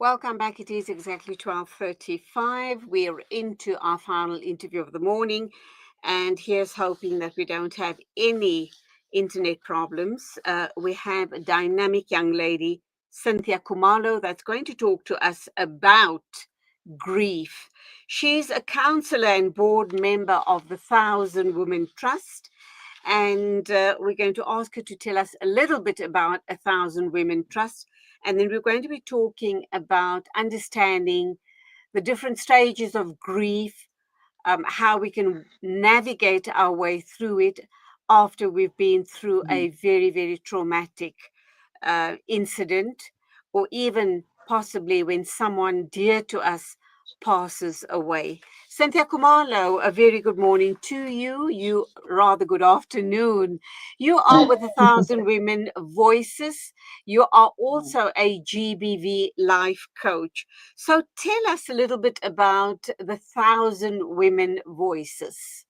Welcome back. It is exactly 12:35. We're into our final interview of the morning, and here's hoping that we don't have any internet problems. We have a dynamic young lady, Cynthia Khumalo, that's going to talk to us about grief. She's a counsellor and board member of the Thousand Women Trust, and we're going to ask her to tell us a little bit about a Thousand Women Trust. And then we're going to be talking about understanding the different stages of grief, how we can navigate our way through it after we've been through a very, very traumatic incident, or even possibly when someone dear to us passes away. Cynthia Khumalo, a very good morning to you. You rather good afternoon. You are with 1,000 Women Voices. You are also a GBV life coach. So tell us a little bit about the 1,000 Women Voices.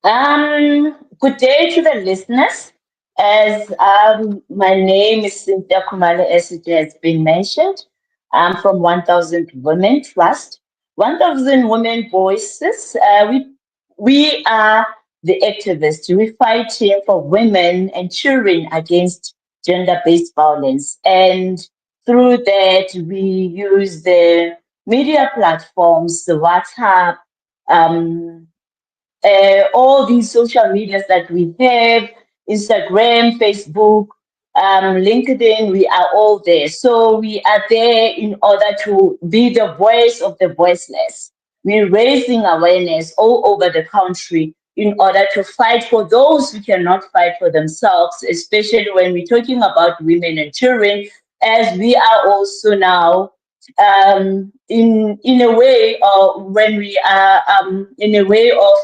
Good day to the listeners. As my name is Cynthia Khumalo, as it has been mentioned. I'm from 1,000 Women Trust, 1,000 Women Voices. We are the activists. We fight here for women and children against gender-based violence, and through that we use the media platforms, the WhatsApp. All these social medias that we have, Instagram, Facebook, LinkedIn, we are all there. So we are there in order to be the voice of the voiceless. We're raising awareness all over the country in order to fight for those who cannot fight for themselves, especially when we're talking about women and children, as we are also now in a way, or when we are in a way of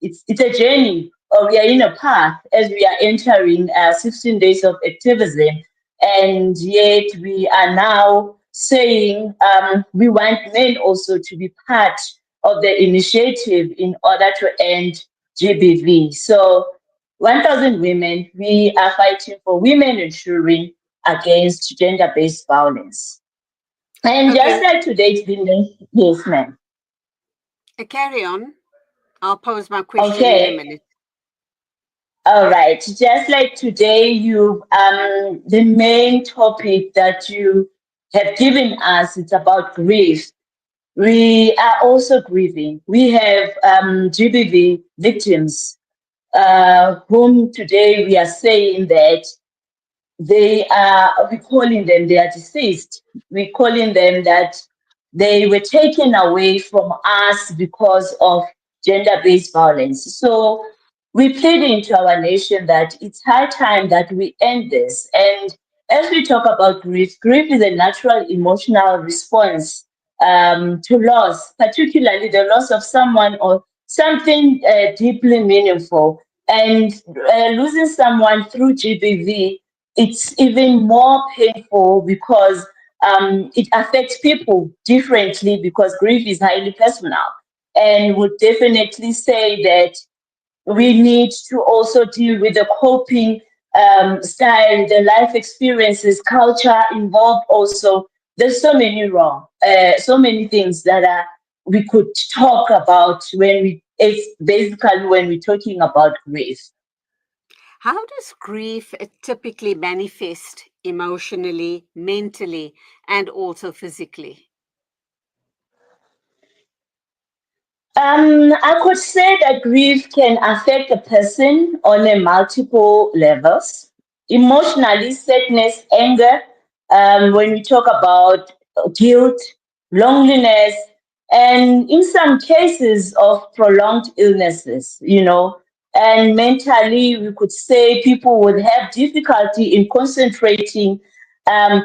it's a journey, or we are in a path as we are entering 16 days of activism, and yet we are now saying we want men also to be part of the initiative in order to end GBV. So 1,000 women, we are fighting for women and children against gender-based violence. And just like today, it's been yes, ma'am. Carry on. I'll pose my question in a minute. All right. Just like today, you the main topic that you have given us, it's about grief. We are also grieving. We have GBV victims, whom today we are saying that we're calling them, they are deceased. We're calling them that they were taken away from us because of gender-based violence. So we pleading to our nation that it's high time that we end this. And as we talk about grief, grief is a natural emotional response to loss, particularly the loss of someone or something deeply meaningful. And losing someone through GBV, it's even more painful because it affects people differently because grief is highly personal. And would definitely say that we need to also deal with the coping style, the life experiences, culture involved also. There's so many so many things that we could talk about it's basically when we're talking about grief. How does grief typically manifest emotionally, mentally, and also physically? I could say that grief can affect a person on a multiple levels. Emotionally, sadness, anger, when we talk about guilt, loneliness, and in some cases of prolonged illnesses, and mentally, we could say people would have difficulty in concentrating,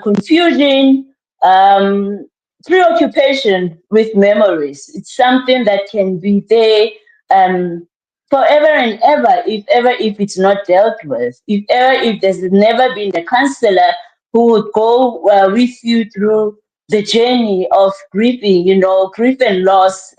confusion, um, preoccupation with memories. It's something that can be there um, forever and ever, if it's not dealt with. If there's never been a counselor who would go with you through the journey of grieving, grief and loss.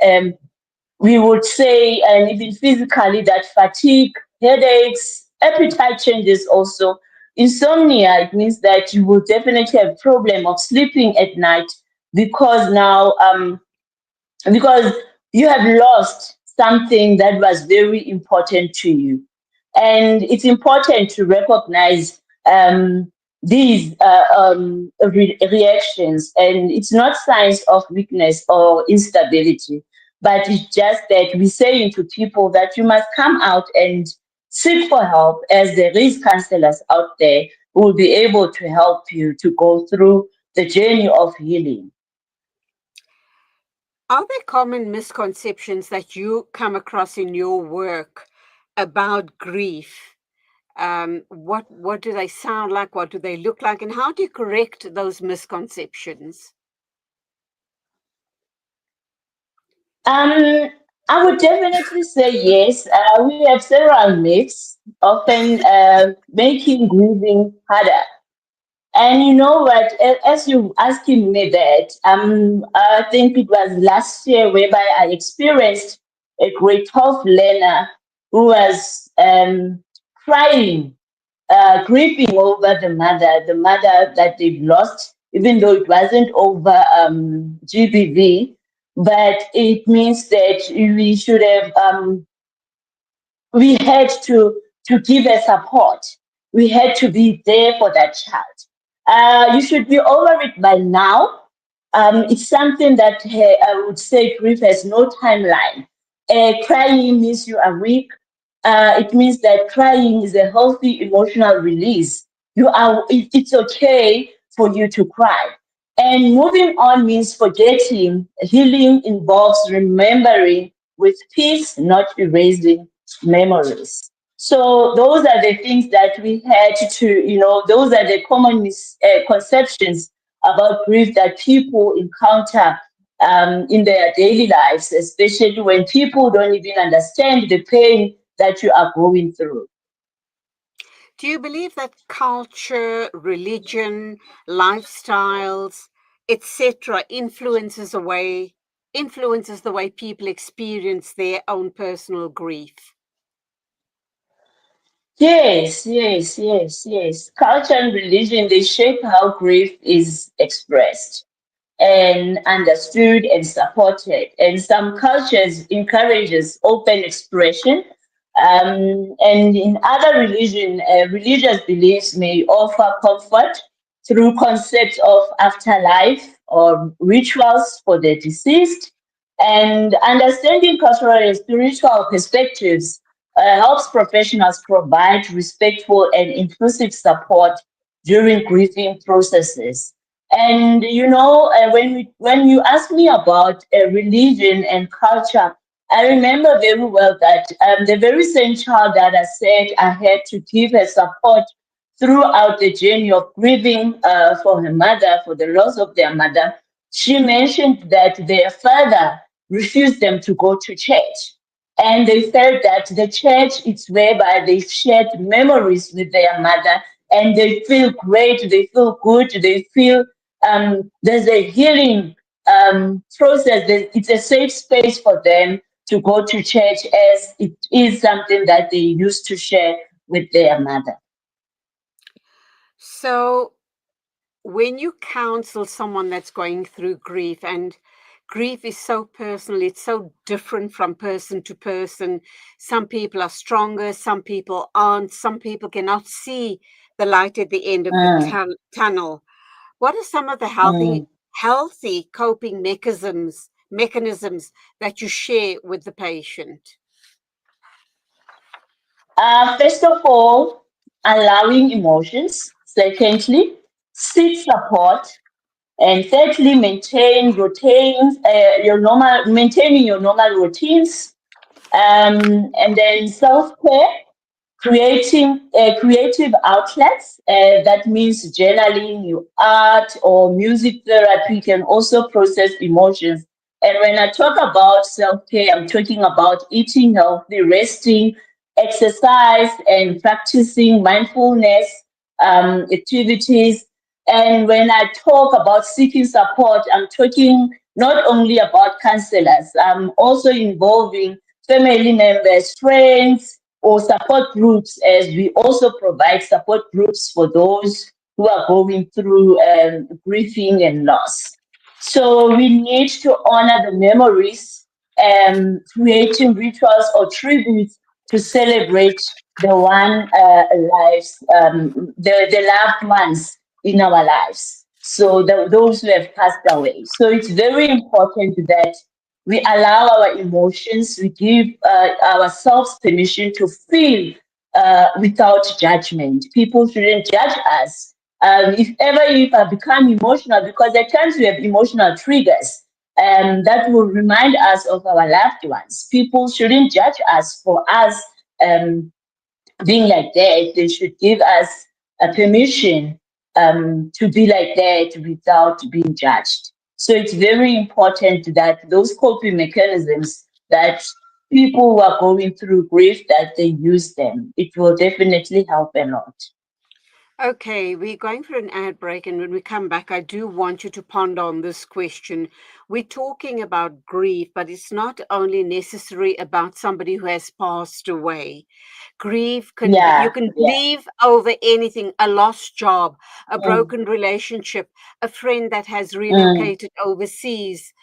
We would say, and even physically, that fatigue, headaches, appetite changes also. insomnia, it means that you will definitely have problem of sleeping at night because now because you have lost something that was very important to you. And it's important to recognize these reactions. And it's not signs of weakness or instability, but it's just that we're saying to people that you must come out and seek for help, as there is counselors out there who will be able to help you to go through the journey of healing. Are there common misconceptions that you come across in your work about grief? What do they sound like? What do they look like? And how do you correct those misconceptions? Um, I would definitely say yes. We have several myths, often making grieving harder. And you know what? As you asking me that, I think it was last year whereby I experienced a grade 12 learner who was crying, grieving over the mother that they've lost, even though it wasn't over GBV, but it means that we should have we had to give her support. We had to be there for that child. You should be over it by now. It's something that I would say grief has no timeline. Crying means you are weak. It means that crying is a healthy emotional release. It's okay for you to cry. And moving on means forgetting. Healing involves remembering with peace, not erasing memories. So those are the things that we had to, those are the common conceptions about grief that people encounter in their daily lives, especially when people don't even understand the pain that you are going through. Do you believe that culture, religion, lifestyles, etc., influences the way people experience their own personal grief? Yes, yes, yes, yes. Culture and religion, they shape how grief is expressed and understood and supported. And some cultures encourages open expression. And in other religious beliefs may offer comfort through concepts of afterlife or rituals for the deceased. And understanding cultural and spiritual perspectives helps professionals provide respectful and inclusive support during grieving processes. And when you ask me about religion and culture, I remember very well that the very same child that I said I had to give her support throughout the journey of grieving for her mother, for the loss of their mother, she mentioned that their father refused them to go to church. And they felt that the church is whereby they shared memories with their mother and they feel great, they feel good, they feel there's a healing process. It's a safe space for them to go to church as it is something that they used to share with their mother. So, when you counsel someone that's going through grief, and grief is so personal, it's so different from person to person. Some people are stronger, some people aren't, some people cannot see the light at the end of the Mm, tunnel. What are some of the mm. healthy coping mechanisms that you share with the patient? First of all, allowing emotions. Secondly, seek support. And thirdly, maintaining your normal routines. And then self-care, creating creative outlets. That means journaling, your art or music therapy can also process emotions. And when I talk about self-care, I'm talking about eating healthy, resting, exercise, and practicing mindfulness activities. And when I talk about seeking support, I'm talking not only about counselors, I'm also involving family members, friends, or support groups, as we also provide support groups for those who are going through grieving and loss. So we need to honor the memories, creating rituals or tributes to celebrate the lives, the loved ones in our lives. So those who have passed away. So it's very important that we allow our emotions, we give ourselves permission to feel without judgment. People shouldn't judge us. If I become emotional, because at times we have emotional triggers that will remind us of our loved ones. People shouldn't judge us for us being like that. They should give us a permission to be like that without being judged. So it's very important that those coping mechanisms that people who are going through grief, that they use them. It will definitely help a lot. Okay, we're going for an ad break, and when we come back, I do want you to ponder on this question. We're talking about grief, but it's not only necessary about somebody who has passed away. Grief can be, you Yeah, can yeah. grieve over anything, a lost job, a Mm, broken relationship, a friend that has mm, relocated overseas,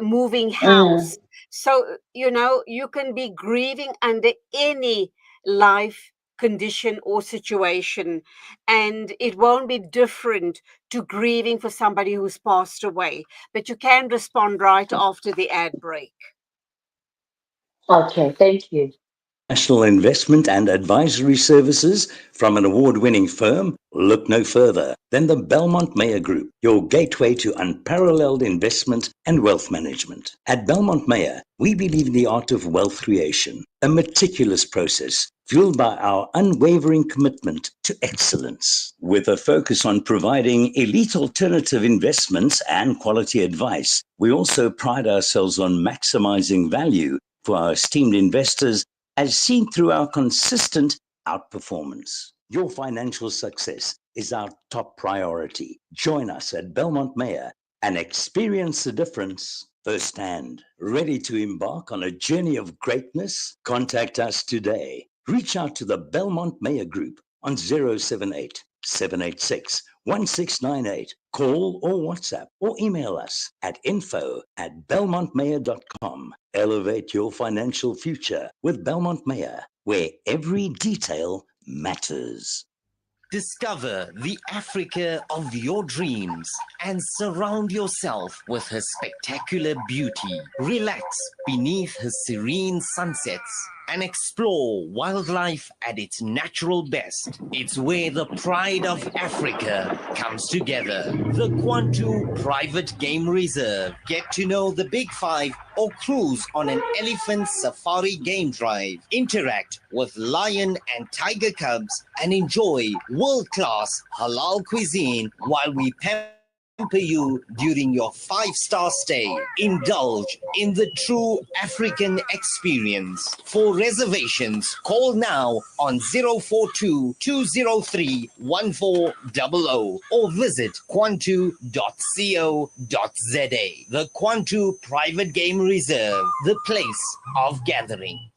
moving mm. house. So, you can be grieving under any life condition or situation, and it won't be different to grieving for somebody who's passed away. But you can respond right after the ad break. Okay, thank you. National investment and advisory services from an award-winning firm? Look no further than the Belmont Mayer Group, your gateway to unparalleled investment and wealth management. At Belmont Mayer, we believe in the art of wealth creation, a meticulous process fueled by our unwavering commitment to excellence. With a focus on providing elite alternative investments and quality advice, we also pride ourselves on maximizing value for our esteemed investors as seen through our consistent outperformance. Your financial success is our top priority. Join us at Belmont Mayer and experience the difference firsthand. Ready to embark on a journey of greatness? Contact us today. Reach out to the Belmont Mayer Group on 078 786 1698. Call or WhatsApp or email us at info@belmontmayer.com. Elevate your financial future with Belmont Mayer, where every detail matters. Discover the Africa of your dreams and surround yourself with her spectacular beauty. Relax beneath her serene sunsets and explore wildlife at its natural best. It's where the pride of Africa comes together. The Kwantu Private Game Reserve. Get to know the Big Five or cruise on an elephant safari game drive. Interact with lion and tiger cubs and enjoy world-class halal cuisine while we pamper you during your 5-star stay. Indulge in the true African experience. For reservations, call now on 042 203 1400 or visit kwantu.co.za. The Kwantu Private Game Reserve, the place of gathering.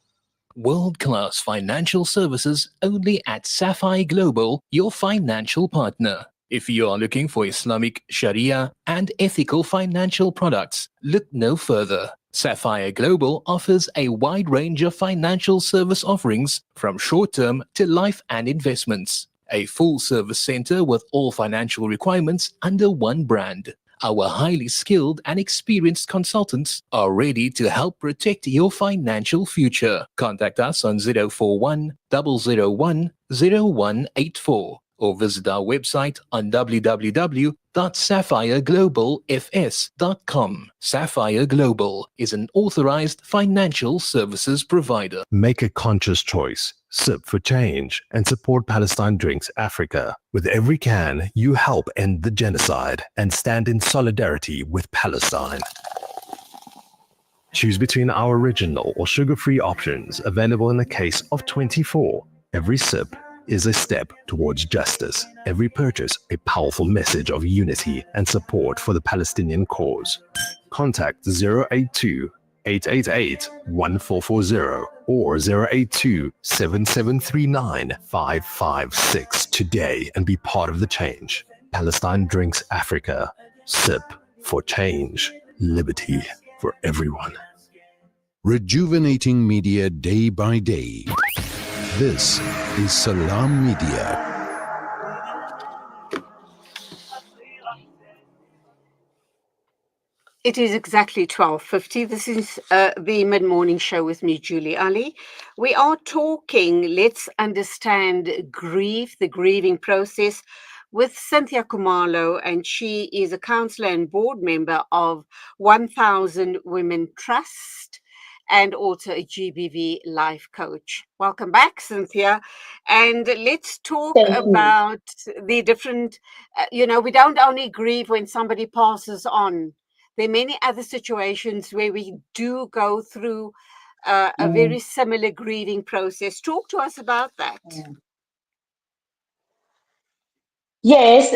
World-class financial services only at Sapphire Global, your financial partner. If you are looking for Islamic Sharia and ethical financial products, look no further. Sapphire Global offers a wide range of financial service offerings from short-term to life and investments. A full-service center with all financial requirements under one brand. Our highly skilled and experienced consultants are ready to help protect your financial future. Contact us on 041 001 0184 or visit our website on www.sapphireglobalfs.com. Sapphire Global is an authorized financial services provider. Make a conscious choice. Sip for change and support Palestine Drinks Africa. With every can, you help end the genocide and stand in solidarity with Palestine. Choose between our original or sugar-free options available in a case of 24. Every sip is a step towards justice. Every purchase a powerful message of unity and support for the Palestinian cause. Contact 082 888-1440 or 082-7739-556 today and be part of the change. Palestine Drinks Africa. Sip for change. Liberty for everyone. Rejuvenating media day by day. This is Salam Media. It is exactly 12:50. This is the mid-morning show with me, Julie Ali. We are talking, let's understand grief, the grieving process, with Cynthia Khumalo, and she is a counsellor and board member of 1000 Women Trust and also a GBV life coach. Welcome back, Cynthia. And let's talk Thank you. about the different, we don't only grieve when somebody passes on. There are many other situations where we do go through a very similar grieving process. Talk to us about that. Yes,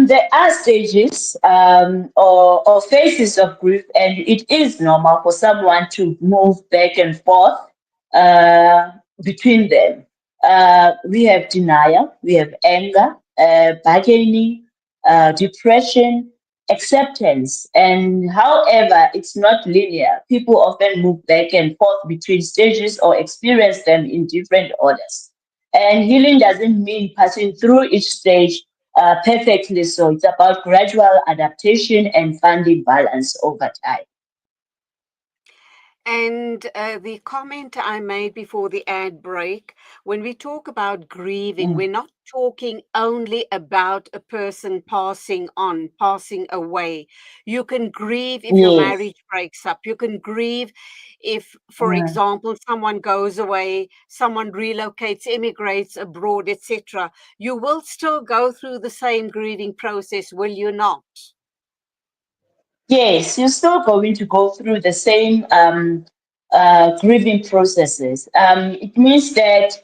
there are stages or phases of grief, and it is normal for someone to move back and forth between them. We have denial, we have anger, bargaining, depression, acceptance, and however, it's not linear. People often move back and forth between stages or experience them in different orders. And healing doesn't mean passing through each stage perfectly. So it's about gradual adaptation and finding balance over time. And the comment I made before the ad break, when we talk about grieving, we're not talking only about a person passing on, passing away. You can grieve if your Yes. marriage breaks up. You can grieve if, for example, someone goes away, someone relocates, immigrates abroad, etc. You will still go through the same grieving process, will you not? Yes, you're still going to go through the same grieving processes. It means that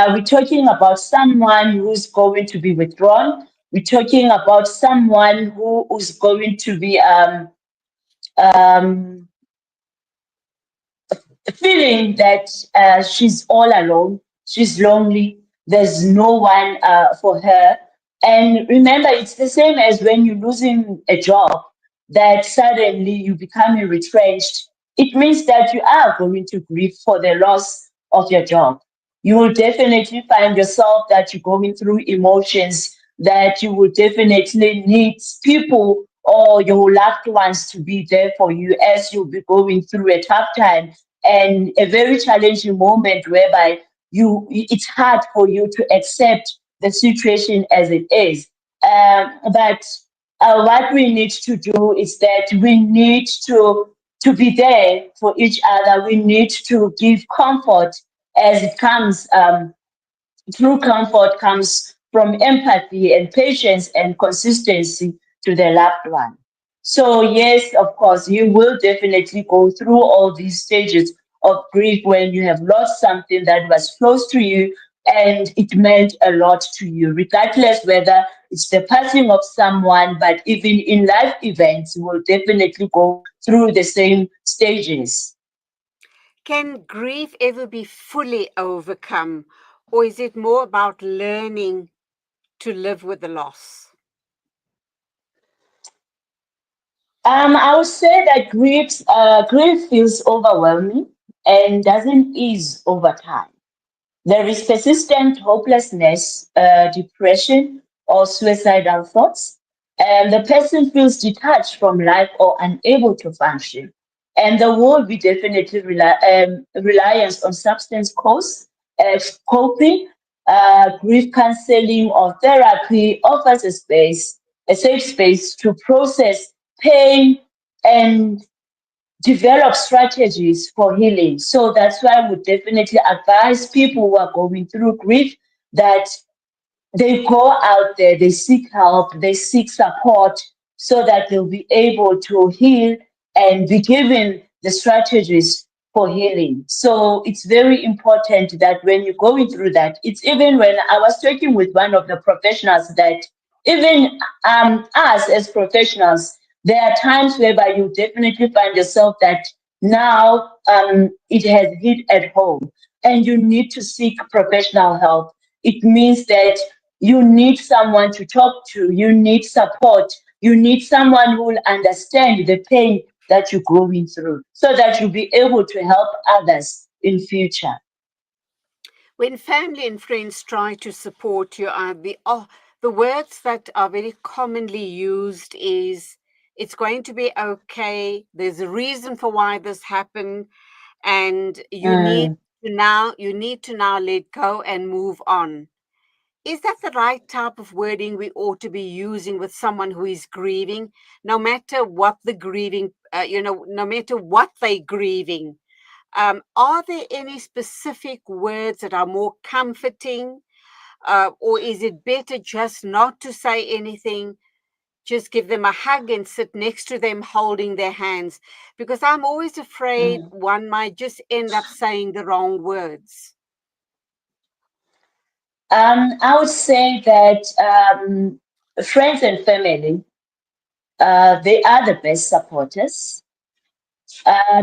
we're talking about someone who's going to be withdrawn. We're talking about someone who is going to be um, feeling that she's all alone, she's lonely, there's no one for her. And remember, it's the same as when you're losing a job, that suddenly you become retrenched. It means that you are going to grieve for the loss of your job. You will definitely find yourself that you're going through emotions that you will definitely need people or your loved ones to be there for you as you'll be going through a tough time and a very challenging moment whereby it's hard for you to accept the situation as it is. But what we need to do is that we need to be there for each other. We need to give comfort as it comes. True comfort comes from empathy and patience and consistency to the loved one. So, yes, of course, you will definitely go through all these stages of grief when you have lost something that was close to you and it meant a lot to you, regardless whether it's the passing of someone, but even in life events, you will definitely go through the same stages. Can grief ever be fully overcome, or is it more about learning to live with the loss? I would say that grief feels overwhelming and doesn't ease over time. There is persistent hopelessness, depression, or suicidal thoughts, and the person feels detached from life or unable to function. And there will be definitely reliance on substance coping, grief counseling, or therapy offers a safe space to process pain and develop strategies for healing. So that's why I would definitely advise people who are going through grief that they go out there, they seek help, they seek support so that they'll be able to heal and be given the strategies for healing. So it's very important that when you're going through that, it's even when I was talking with one of the professionals that even us as professionals, there are times whereby you definitely find yourself that Now it has hit at home, and you need to seek professional help. It means that you need someone to talk to, you need support, you need someone who will understand the pain that you're going through so that you'll be able to help others in future. When family and friends try to support you, the words that are very commonly used is, it's going to be okay, there's a reason for why this happened, and Mm, you need to now let go and move on. Is that the right type of wording we ought to be using with someone who is grieving, no matter what the grieving, no matter what they're grieving? Are there any specific words that are more comforting, or is it better just not to say anything? Just give them a hug and sit next to them holding their hands, because I'm always afraid mm. one might just end up saying the wrong words. I would say that friends and family, they are the best supporters.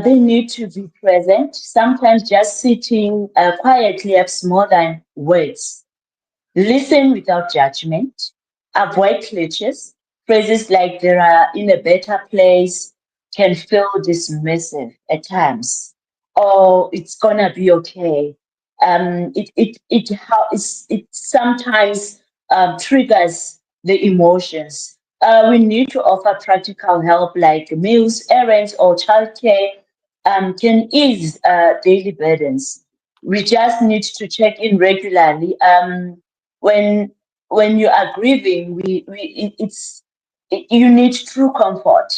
They need to be present. Sometimes just sitting quietly helps more than words. Listen without judgment. Avoid cliches. Phrases like "they are in a better place" can feel dismissive at times. "Oh, it's gonna be okay." It sometimes triggers the emotions. We need to offer practical help like meals, errands, or childcare can ease daily burdens. We just need to check in regularly. When when you are grieving, you need true comfort.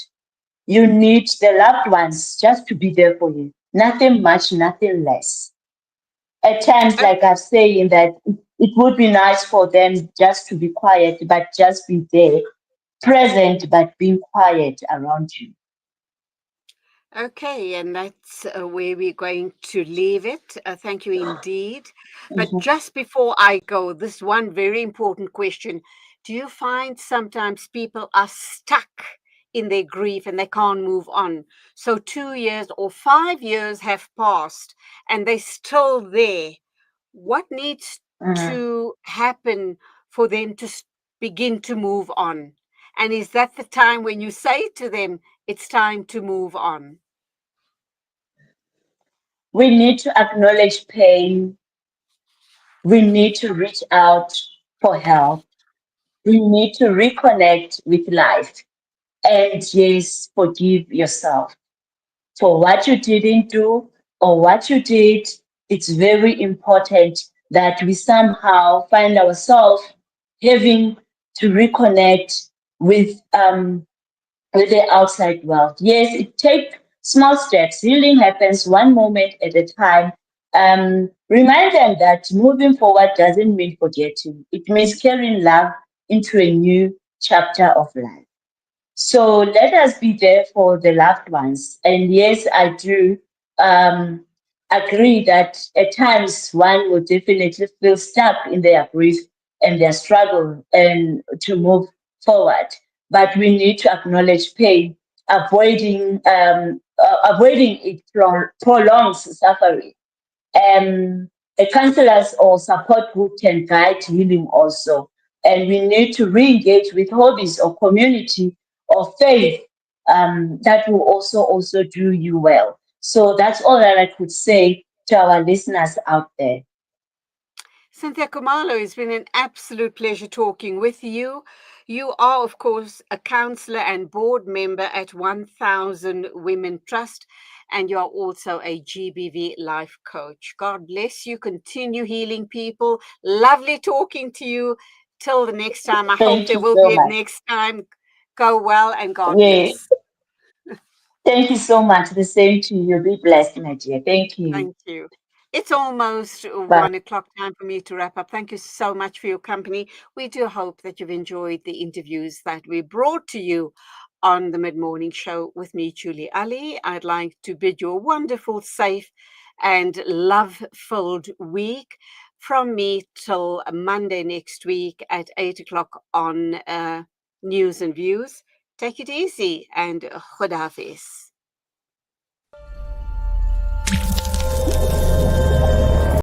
You need the loved ones just to be there for you. Nothing much, nothing less. At times, like I've saying that it would be nice for them just to be quiet, but just be there, present, but being quiet around you. Okay, and that's where we're going to leave it. Thank you indeed. But Mhm. just before I go, this one very important question. Do you find sometimes people are stuck in their grief and they can't move on? So 2 years or 5 years have passed and they're still there. What needs Mhm. to happen for them to begin to move on? And is that the time when you say to them, it's time to move on? We need to acknowledge pain. We need to reach out for help. We need to reconnect with life. And yes, forgive yourself for what you didn't do or what you did. It's very important that we somehow find ourselves having to reconnect with the outside world. Yes, it takes small steps. Healing happens one moment at a time. Remind them that moving forward doesn't mean forgetting. It means carrying love into a new chapter of life. So let us be there for the loved ones. And yes, I do um, agree that at times one will definitely feel stuck in their grief and their struggle and to move forward. But we need to acknowledge pain, avoiding it prolongs suffering. A counselors or support group can guide healing also. And we need to re-engage with hobbies or community or faith that will also do you well. So that's all that I could say to our listeners out there. Cynthia Khumalo, it's been an absolute pleasure talking with you. You are, of course, a counselor and board member at 1000 Women Trust, and you are also a GBV life coach. God bless you. Continue healing people. Lovely talking to you. Till the next time. I hope Thank there you will so be a much. next time. Go well and God Yeah. bless. Thank you so much. The same to you. Be blessed, my dear. Thank you. Thank you. It's almost Bye. 1 o'clock, time for me to wrap up. Thank you so much for your company. We do hope that you've enjoyed the interviews that we brought to you on the Mid Morning Show with me, Julie Ali. I'd like to bid you a wonderful, safe, and love filled week from me till Monday next week at 8 o'clock on News and Views. Take it easy and Khuda Hafiz.